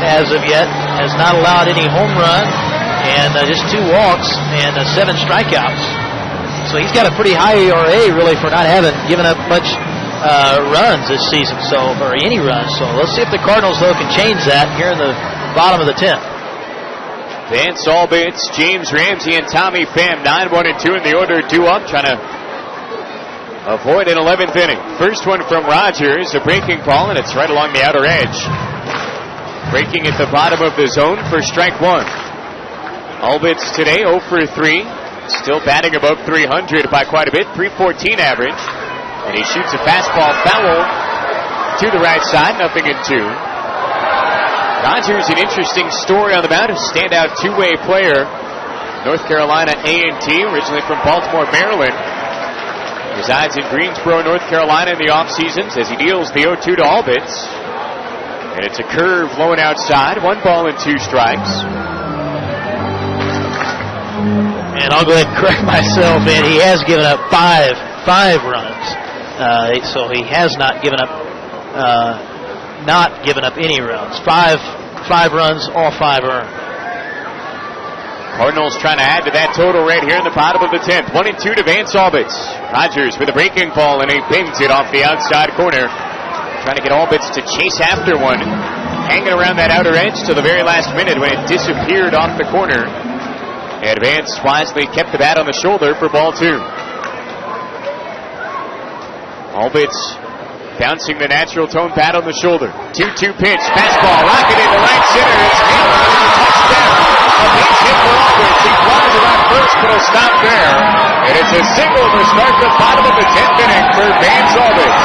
as of yet, has not allowed any home run, and just 2 walks and 7 strikeouts. So he's got a pretty high ERA, really, for not having given up much runs this season, or any runs. So let's see if the Cardinals, though, can change that here in the bottom of the 10th. Vance Albitz, James Ramsey, and Tommy Pham, 9-1-2 in the order, 2 up, trying to avoid an 11th inning. First one from Rogers, a breaking ball, and it's right along the outer edge. Breaking at the bottom of the zone for strike 1. Albitz today 0 for 3, still batting above 300 by quite a bit, 314 average. And he shoots a fastball foul to the right side, 0-2. Rogers, an interesting story on the mound, a standout two-way player. North Carolina A&T, originally from Baltimore, Maryland. Resides in Greensboro, North Carolina in the off seasons as he deals the 0-2 to Albitz. And it's a curve blowing outside, 1 ball and 2 strikes. And I'll go ahead and correct myself, and he has given up five runs. So he has not given up any runs. Five runs, all 5 earned. Cardinals trying to add to that total right here in the bottom of the 10th. 1-2 to Vance Albitz. Rogers with a breaking ball, and he pings it off the outside corner. Trying to get Albitz to chase after one. Hanging around that outer edge till the very last minute when it disappeared off the corner. And Vance wisely kept the bat on the shoulder for ball 2. Albitz bouncing the natural tone bat on the shoulder. 2-2 pitch, fastball, rocket into right center. It's nailed for a touchdown. A base hit for Albitz. He flies around first, but he'll stop there. And it's a single to start the bottom of the 10th inning for Vance Albitz.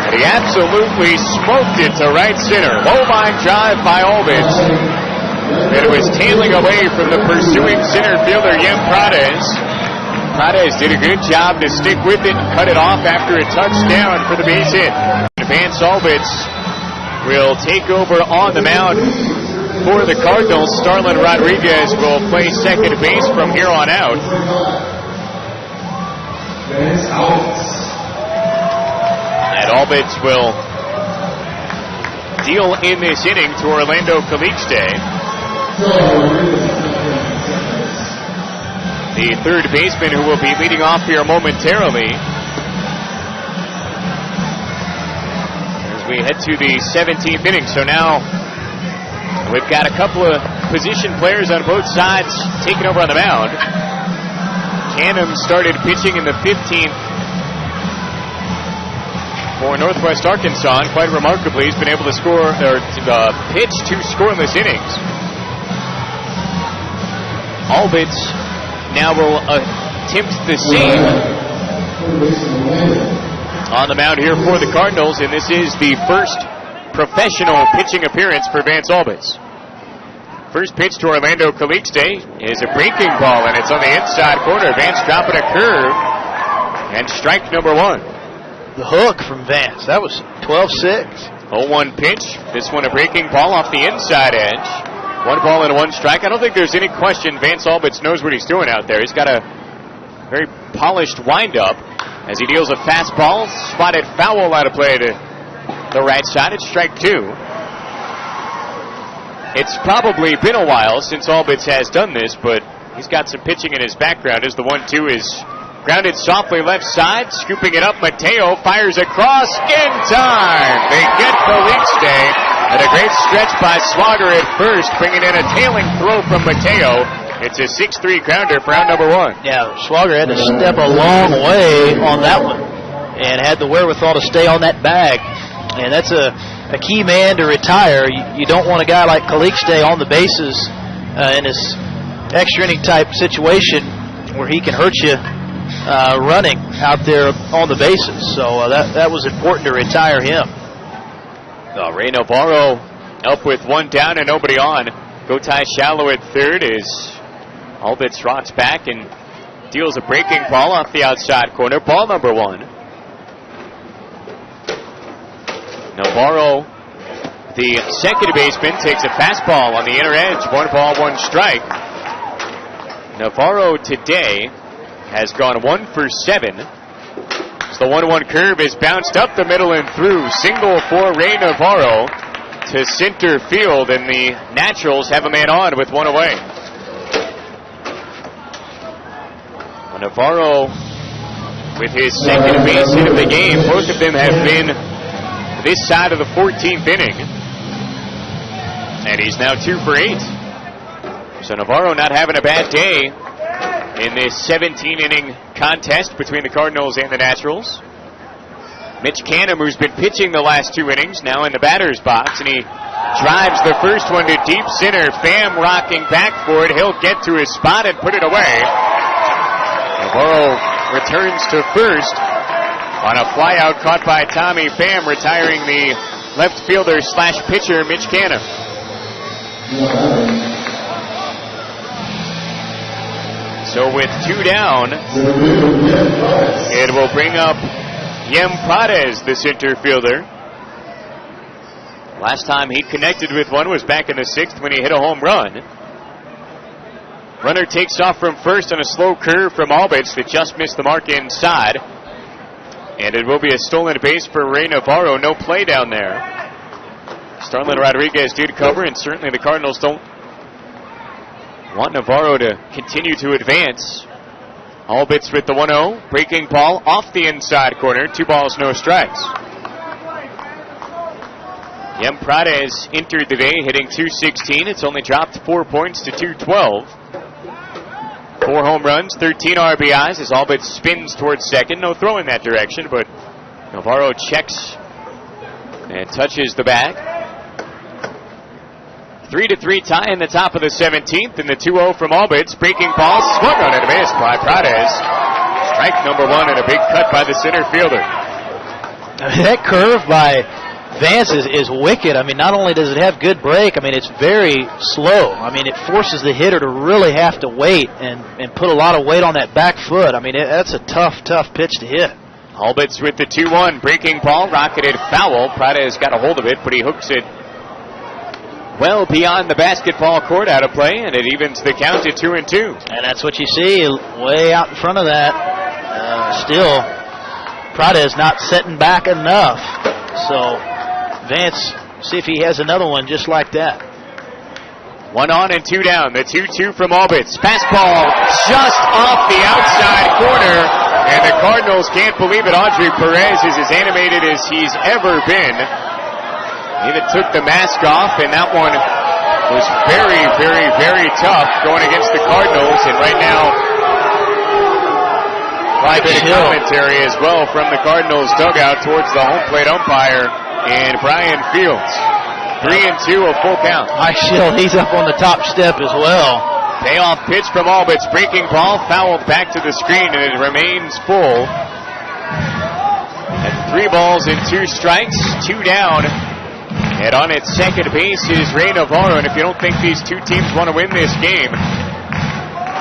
And he absolutely smoked it to right center. Low line drive by Albitz. And it was tailing away from the pursuing center fielder, Yem Prades. Prades did a good job to stick with it and cut it off after a touchdown for the base hit. Vance Albitz will take over on the mound for the Cardinals. Starlin Rodriguez will play second base from here on out. And Albitz will deal in this inning to Orlando Caliche. The third baseman who will be leading off here momentarily. As we head to the 17th inning. So now we've got a couple of position players on both sides taking over on the mound. Canham started pitching in the 15th for Northwest Arkansas, and quite remarkably, he's been able to score or pitch 2 scoreless innings. Albitz now will attempt the same on the mound here for the Cardinals, and this is the first professional pitching appearance for Vance Albitz. First pitch to Orlando Caliche is a breaking ball, and it's on the inside corner. Vance dropping a curve, and strike number 1. The hook from Vance, that was 12-6. 0-1 pitch, this one a breaking ball off the inside edge. 1 ball and 1 strike. I don't think there's any question Vance Albitz knows what he's doing out there. He's got a very polished windup as he deals a fastball, spotted foul out of play to the right side. It's strike 2. It's probably been a while since Albitz has done this, but he's got some pitching in his background as the 1-2 is grounded softly left side. Scooping it up, Mateo fires across in time. They get Caliche. And a great stretch by Swagger at first, bringing in a tailing throw from Mateo. It's a 6-3 grounder for out number 1. Yeah, Swagger had to step a long way on that one and had the wherewithal to stay on that bag. And that's a key man to retire. You don't want a guy like Caliche on the bases in this extra inning type situation where he can hurt you running out there on the bases. So that was important to retire him. Ray Navarro up with 1 down and nobody on. Gotai shallow at third as Albitz rocks back and deals a breaking ball off the outside corner. Ball number 1. Navarro, the second baseman, takes a fastball on the inner edge. 1 ball, 1 strike. Navarro today has gone 1 for 7. As the 1-1 curve is bounced up the middle and through. Single for Ray Navarro to center field, and the Naturals have a man on with one away. Navarro with his second base hit of the game. Both of them have been this side of the 14th inning. And he's now 2 for 8. So Navarro not having a bad day in this 17-inning contest between the Cardinals and the Naturals. Mitch Canham, who's been pitching the last 2 innings, now in the batter's box, and he drives the first one to deep center. Pham rocking back for it. He'll get to his spot and put it away. Navarro returns to first on a flyout caught by Tommy Pham, retiring the left fielder / pitcher Mitch Canham. So with 2 down, it will bring up Yem Prades, the center fielder. Last time he connected with one was back in the 6th when he hit a home run. Runner takes off from first on a slow curve from Albitz that just missed the mark inside. And it will be a stolen base for Ray Navarro. No play down there. Starlin Rodriguez did cover, and certainly the Cardinals don't want Navarro to continue to advance. Albitz with the 1-0. Breaking ball off the inside corner. 2 balls, no strikes. Yem Prades entered the day hitting .216. It's only dropped 4 points to .212. 4 home runs, 13 RBIs as Albitz spins towards second. No throw in that direction, but Navarro checks and touches the bag. 3-3 tie in the top of the 17th, and the 2-0 from Albitz. Breaking ball, swung on and missed by Prades. Strike number 1 and a big cut by the center fielder. That curve by Vance is wicked. I mean, not only does it have good break, I mean, it's very slow. I mean, it forces the hitter to really have to wait and put a lot of weight on that back foot. I mean, that's a tough pitch to hit. Albitz with the 2-1. Breaking ball, rocketed foul. Prades got a hold of it, but he hooks it well beyond the basketball court, out of play, and it evens the count at 2-2. And that's what you see way out in front of that. Still, Prades not setting back enough. So Vance, see if he has another one just like that. 1 on and 2 down. The 2-2 from Albitz. Fastball just off the outside corner, and the Cardinals can't believe it. Audrey Perez is as animated as he's ever been. He even took the mask off, and that one was very, very, very tough going against the Cardinals. And right now, quite a bit of commentary as well from the Cardinals dugout towards the home plate umpire and Brian Fields. 3-2, a full count. Mike Schill, he's up on the top step as well. Payoff pitch from Albitz. Breaking ball fouled back to the screen, and it remains full. And 3 balls and 2 strikes, 2 down. And on its second base is Ray Navarro. And if you don't think these 2 teams want to win this game,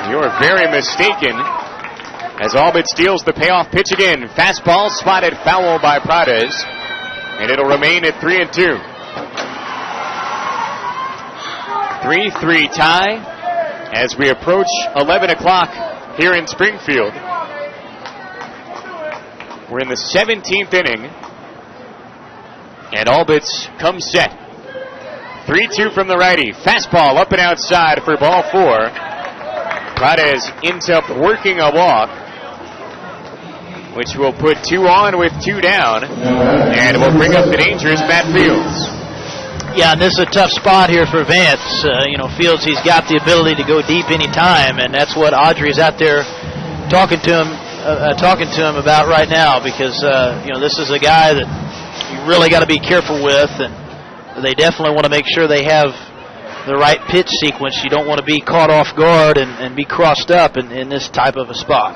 you're very mistaken. As Albitz deals the payoff pitch again. Fastball spotted foul by Prades. And it'll remain at 3-2. 3-3 tie as we approach 11 o'clock here in Springfield. We're in the 17th inning. And Albitz comes set. 3-2 from the righty. Fastball up and outside for ball 4. Prades ends up working a walk, which will put 2 on with 2 down, and will bring up the dangerous Matt Fields. Yeah, and this is a tough spot here for Vance. Fields, he's got the ability to go deep any time, and that's what Audrey's out there talking to him about right now, because this is a guy that you really got to be careful with, and they definitely want to make sure they have the right pitch sequence. You don't want to be caught off guard and be crossed up in this type of a spot.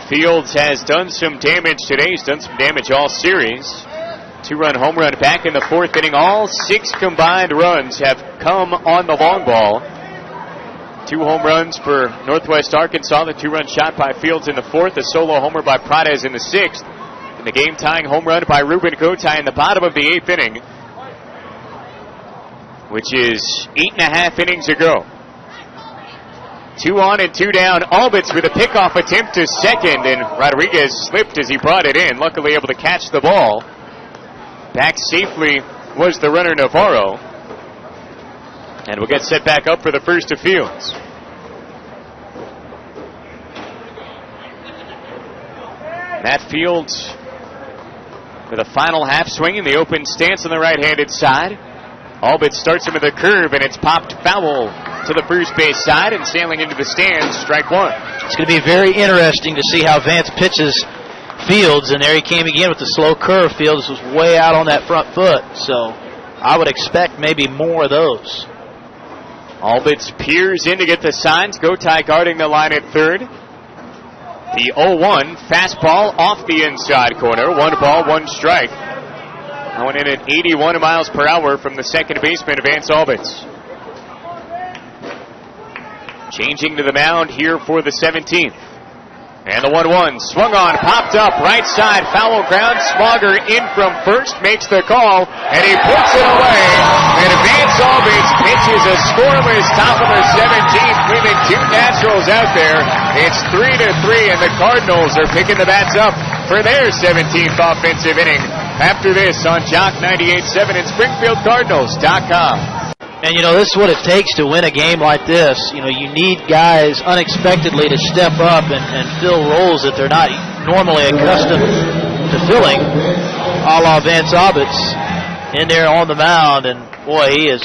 Fields has done some damage today. He's done some damage all series. 2-run home run back in the 4th inning. All 6 combined runs have come on the long ball. 2 home runs for Northwest Arkansas. The 2-run shot by Fields in the 4th. A solo homer by Prades in the 6th. And the game-tying home run by Ruben Gotay in the bottom of the 8th inning, which is 8.5 innings ago. 2 on and 2 down. Albitz with a pickoff attempt to second, and Rodriguez slipped as he brought it in, luckily able to catch the ball. Back safely was the runner Navarro. And we'll get set back up for the first of Fields. Matt Fields with a final half swing in the open stance on the right-handed side. Albitz starts him with a curve, and it's popped foul to the first base side and sailing into the stands, strike one. It's going to be very interesting to see how Vance pitches Fields, and there he came again with the slow curve. Fields was way out on that front foot, so I would expect maybe more of those. Albitz peers in to get the signs. Gotay guarding the line at third. The 0-1 fastball off the inside corner. 1 ball, 1 strike. Going in at 81 miles per hour from the second baseman, Vance Albitz. Changing to the mound here for the 17th. And the 1-1 swung on, popped up, right side, foul ground. Smogger in from first, makes the call, and he puts it away. And Vance Albitz pitches a scoreless top of the 17th, leaving 2 Naturals out there. It's 3-3, and the Cardinals are picking the bats up for their 17th offensive inning. After this on Jock 98.7 and SpringfieldCardinals.com. And, you know, this is what it takes to win a game like this. You know, you need guys unexpectedly to step up and fill roles that they're not normally accustomed to filling, a la Vance Albitz in there on the mound. And, boy, he has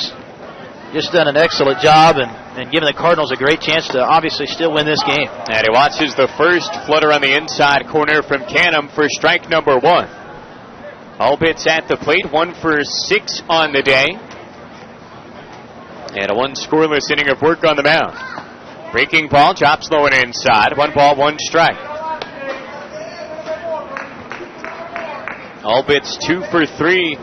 just done an excellent job and given the Cardinals a great chance to obviously still win this game. And he watches the first flutter on the inside corner from Canham for strike number 1. Albitz at the plate, 1 for 6 on the day. And a 1 scoreless inning of work on the mound. Breaking ball, drops low and inside. 1 ball, 1 strike. Albitz 2 for 3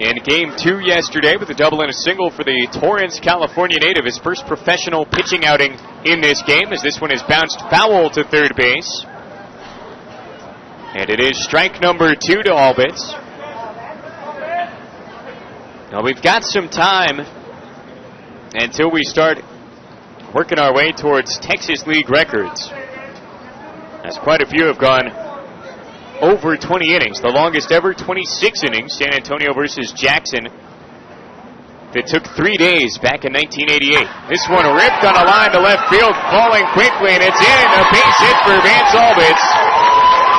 in game 2 yesterday with a double and a single for the Torrance, California native. His first professional pitching outing in this game, as this one is bounced foul to third base. And it is strike number 2 to Albitz. Now we've got some time until we start working our way towards Texas League records, as quite a few have gone over 20 innings. The longest ever, 26 innings, San Antonio versus Jackson. That took 3 days back in 1988. This one ripped on a line to left field, falling quickly, and it's in. A base hit for Vance Albitz.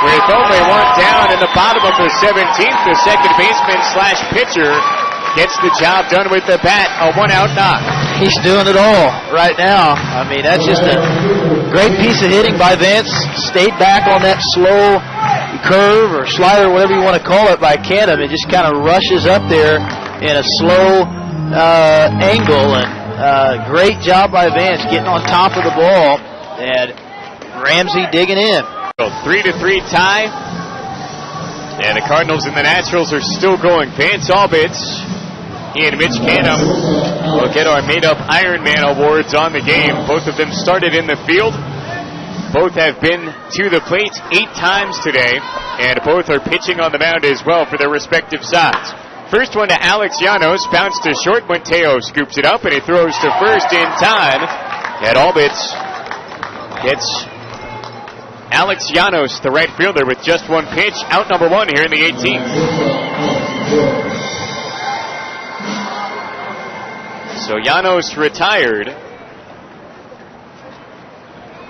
With only 1 down in the bottom of the 17th, the second baseman / pitcher gets the job done with the bat, a 1-out knock. He's doing it all right now. I mean, that's just a great piece of hitting by Vance. Stayed back on that slow curve or slider, whatever you want to call it, by Canham. It just kind of rushes up there in a slow angle. And great job by Vance getting on top of the ball. And Ramsey digging in. 3-3 tie. And the Cardinals and the Naturals are still going. Vance Albitz and Mitch Canham will get our made-up Ironman awards on the game. Both of them started in the field. Both have been to the plate 8 times today, and both are pitching on the mound as well for their respective sides. First one to Alex Llanos, bounced to short. Mateo scoops it up, and he throws to first in time. And Albitz gets Alex Llanos, the right fielder, with just 1 pitch. Out number 1 here in the 18th. So Llanos retired.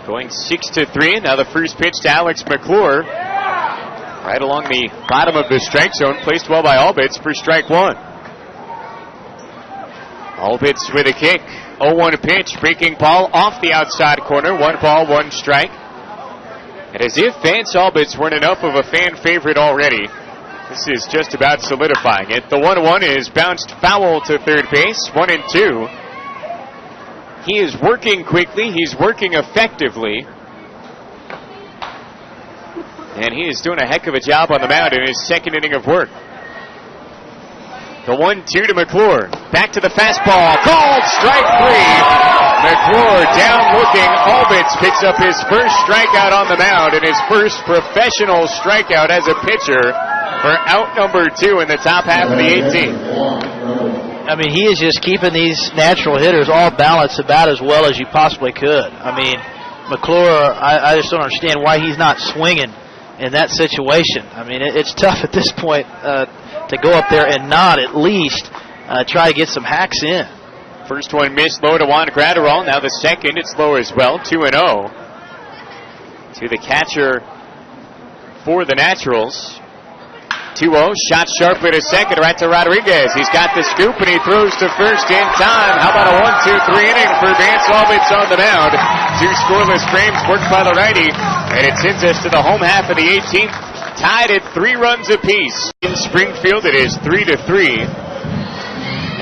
Going 6-3. Now the first pitch to Alex McClure. Right along the bottom of the strike zone. Placed well by Albitz for strike 1. Albitz with a kick. 0-1 pitch. Breaking ball off the outside corner. 1 ball, 1 strike. And as if Vance Albitz weren't enough of a fan favorite already, this is just about solidifying it. The 1-1 is bounced foul to third base. 1-2. He is working quickly. He's working effectively. And he is doing a heck of a job on the mound in his second inning of work. The 1-2 to McClure. Back to the fastball. Called strike 3. McClure down looking. Albitz picks up his first strikeout on the mound and his first professional strikeout as a pitcher for out number 2 in the top half of the 18th. I mean, he is just keeping these natural hitters all balanced about as well as you possibly could. I mean, McClure, I just don't understand why he's not swinging in that situation. I mean, it's tough at this point to go up there and not at least try to get some hacks in. First one missed low to Juan Gratterall. Now the second, it's low as well, 2-0. To the catcher for the Naturals. 2-0, shot sharply to second, right to Rodriguez. He's got the scoop, and he throws to first in time. How about a 1-2-3 inning for Vance Albitz on the mound? 2 scoreless frames worked by the righty, and it sends us to the home half of the 18th, tied at 3 runs apiece. In Springfield, it is 3-3.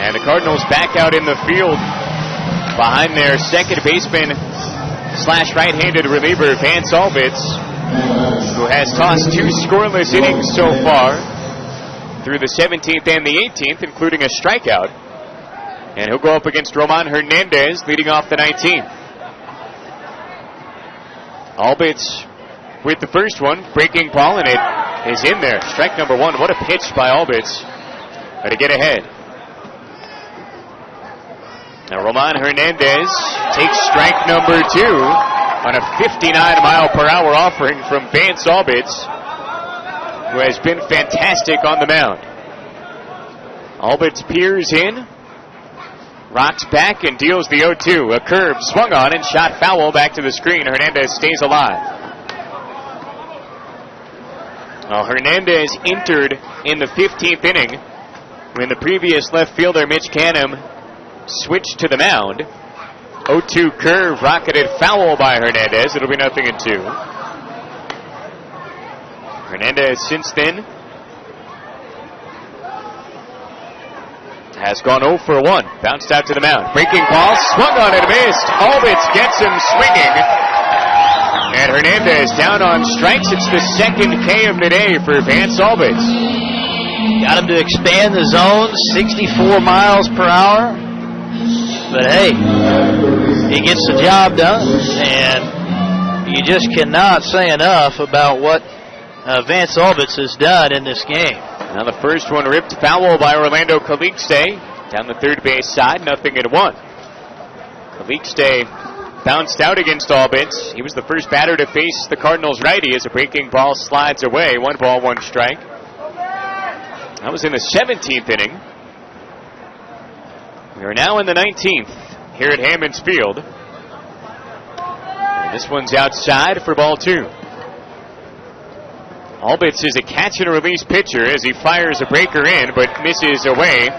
And the Cardinals back out in the field behind their second baseman / right-handed reliever, Vance Albitz, who has tossed 2 scoreless innings so far through the 17th and the 18th, including a strikeout. And he'll go up against Roman Hernandez, leading off the 19th. Albitz with the first one, breaking ball, and it is in there. Strike number 1. What a pitch by Albitz to get ahead. Now Roman Hernandez takes strike number 2 on a 59-mile-per-hour offering from Vance Albitz, who has been fantastic on the mound. Albitz peers in, rocks back, and deals the 0-2. A curve swung on and shot foul back to the screen. Hernandez stays alive. Well, Hernandez entered in the 15th inning when the previous left fielder, Mitch Canham, switched to the mound. 0-2 curve rocketed foul by Hernandez. It'll be 0-2. Hernandez since then has gone 0 for 1. Bounced out to the mound. Breaking ball, swung on and missed. Albitz gets him swinging. And Hernandez down on strikes. It's the second K of the day for Vance Albitz. Got him to expand the zone, 64 miles per hour. But hey, he gets the job done, and you just cannot say enough about what Vance Albitz has done in this game. Now the first one ripped foul by Orlando Calixte down the third base side, 0-1. Calixte bounced out against Albitz. He was the first batter to face the Cardinals righty as a breaking ball slides away. 1 ball, 1 strike. That was in the 17th inning. We are now in the 19th here at Hammons Field. And this one's outside for ball 2. Albitz is a catch and release pitcher as he fires a breaker in but misses away.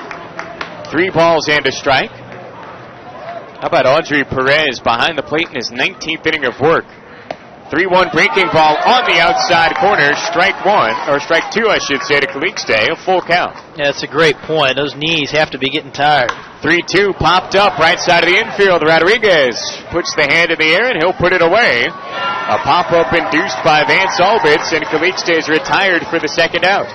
3 balls and a strike. How about Audrey Perez behind the plate in his 19th inning of work? 3-1 breaking ball on the outside corner. Strike 1, or strike 2, I should say, to Calixte. A full count. Yeah, that's a great point. Those knees have to be getting tired. 3-2 popped up right side of the infield. Rodriguez puts the hand in the air and he'll put it away. A pop-up induced by Vance Albitz, and Calixte is retired for the second out.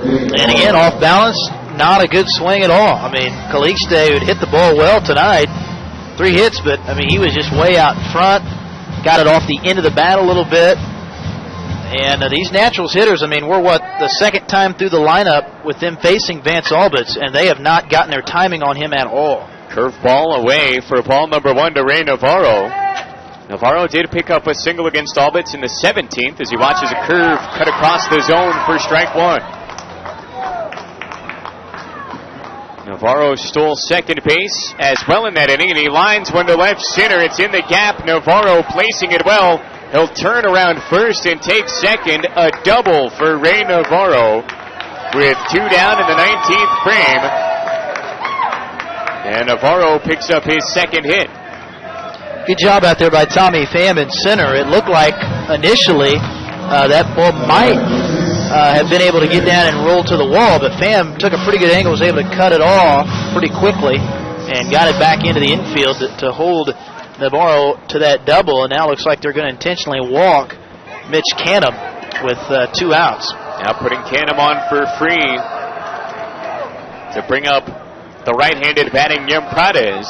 And again, off balance, not a good swing at all. I mean, Calixte would hit the ball well tonight. 3 hits, but I mean, he was just way out in front. Got it off the end of the bat a little bit. And these Naturals hitters, I mean, we're the second time through the lineup with them facing Vance Albitz, and they have not gotten their timing on him at all. Curveball away for ball number 1 to Ray Navarro. Navarro did pick up a single against Albitz in the 17th as he watches a curve cut across the zone for strike 1. Navarro stole second base as well in that inning, and he lines one to left center. It's in the gap. Navarro placing it well. He'll turn around first and take second. A double for Ray Navarro with 2 down in the 19th frame. And Navarro picks up his second hit. Good job out there by Tommy Pham in center. It looked like initially that ball might have been able to get down and roll to the wall, but Pham took a pretty good angle, was able to cut it off pretty quickly, and got it back into the infield to hold Navarro to that double. And now looks like they're going to intentionally walk Mitch Canham with 2 outs. Now putting Canham on for free to bring up the right-handed batting Yem Prades.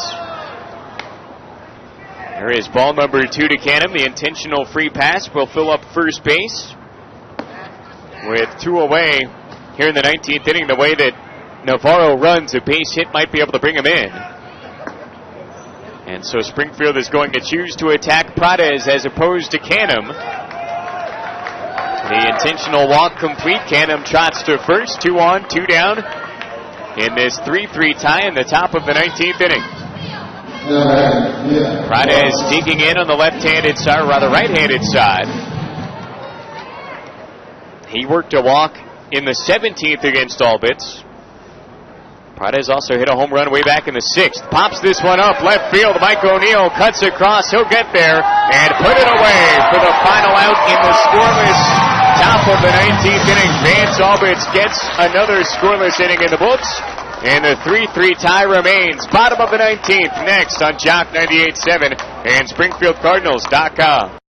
There is ball number 2 to Canham. The intentional free pass will fill up first base with 2 away here in the 19th inning, the way that Navarro runs, a base hit might be able to bring him in. And so Springfield is going to choose to attack Prades as opposed to Canham. The intentional walk complete. Canham trots to first. 2 on, 2 down in this 3-3 tie in the top of the 19th inning. Prades digging in on the left-handed side, or rather right-handed side. He worked a walk in the 17th against Albitz. Prades also hit a home run way back in the 6th. Pops this one up left field. Mike O'Neill cuts across. He'll get there and put it away for the final out in the scoreless top of the 19th inning. Vance Albitz gets another scoreless inning in the books, and the 3-3 tie remains. Bottom of the 19th next on Jock 98.7 and SpringfieldCardinals.com.